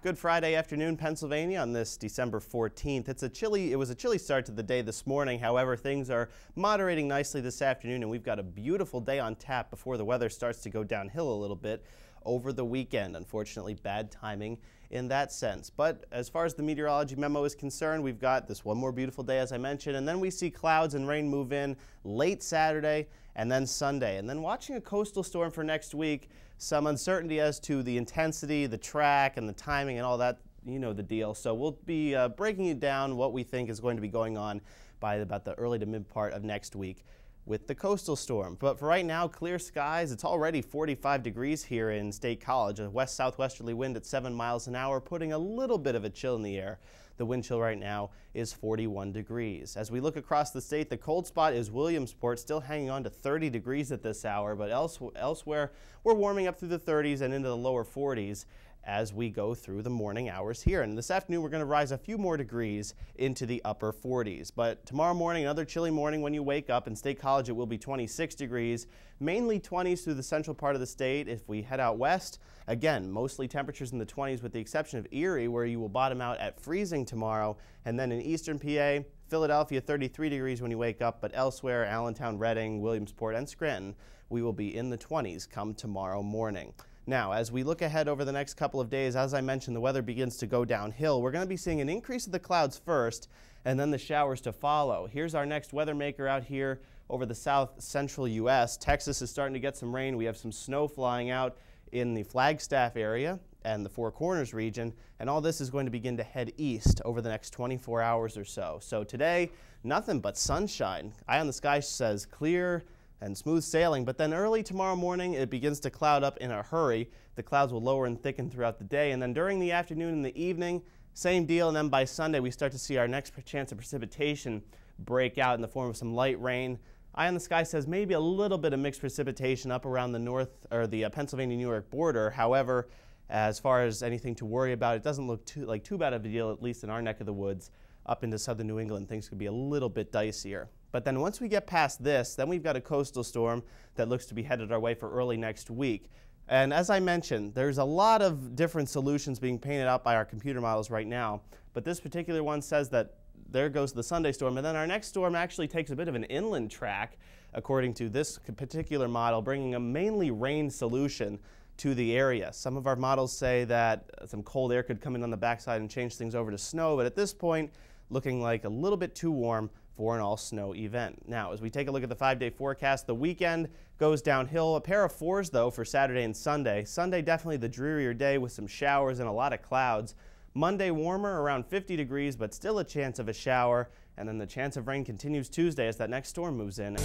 Good Friday afternoon, Pennsylvania, on this December 14th. It was a chilly start to the day this morning. However, things are moderating nicely this afternoon, and we've got a beautiful day on tap before the weather starts to go downhill a little bit over the weekend. Unfortunately, bad timing in that sense. But as far as the meteorology memo is concerned, we've got this one more beautiful day, as I mentioned, and then we see clouds and rain move in late Saturday and then Sunday. And then watching a coastal storm for next week, some uncertainty as to the intensity, the track, and the timing and all that, you know the deal. So we'll be breaking you down what we think is going to be going on by about the early to mid part of next week with the coastal storm. But for right now, clear skies. It's already 45 degrees here in State College. A west-southwesterly wind at 7 miles an hour, putting a little bit of a chill in the air. The wind chill right now is 41 degrees. As we look across the state, the cold spot is Williamsport, still hanging on to 30 degrees at this hour, but elsewhere we're warming up through the 30s and into the lower 40s as we go through the morning hours here. And this afternoon we're going to rise a few more degrees into the upper 40s. But tomorrow morning, another chilly morning when you wake up. In State College it will be 26 degrees, mainly 20s through the central part of the state. If we head out west, again, mostly temperatures in the 20s with the exception of Erie, where you will bottom out at freezing tomorrow. And then in eastern PA, Philadelphia 33 degrees when you wake up, but elsewhere, Allentown, Reading, Williamsport, and Scranton, we will be in the 20s come tomorrow morning. Now, as we look ahead over the next couple of days, as I mentioned, the weather begins to go downhill. We're going to be seeing an increase of the clouds first, and then the showers to follow. Here's our next weather maker out here over the south central U.S. Texas is starting to get some rain. We have some snow flying out in the Flagstaff area and the Four Corners region, and all this is going to begin to head east over the next 24 hours or so. So today, nothing but sunshine. Eye on the sky says clear and smooth sailing, but then early tomorrow morning it begins to cloud up in a hurry. The clouds will lower and thicken throughout the day, and then during the afternoon and the evening, same deal, and then by Sunday we start to see our next chance of precipitation break out in the form of some light rain. Eye on the sky says maybe a little bit of mixed precipitation up around the north or the Pennsylvania-New York border. However, as far as anything to worry about, it doesn't look too bad of a deal, at least in our neck of the woods. Up into southern New England, things could be a little bit dicier. But then once we get past this, then we've got a coastal storm that looks to be headed our way for early next week. And as I mentioned, there's a lot of different solutions being painted out by our computer models right now. But this particular one says that there goes the Sunday storm, and then our next storm actually takes a bit of an inland track, according to this particular model, bringing a mainly rain solution to the area. Some of our models say that some cold air could come in on the backside and change things over to snow, but at this point, looking like a little bit too warm for an all-snow event. Now, as we take a look at the 5-day forecast, the weekend goes downhill. A pair of fours, though, for Saturday and Sunday. Sunday, definitely the drearier day with some showers and a lot of clouds. Monday, warmer, around 50 degrees, but still a chance of a shower. And then the chance of rain continues Tuesday as that next storm moves in.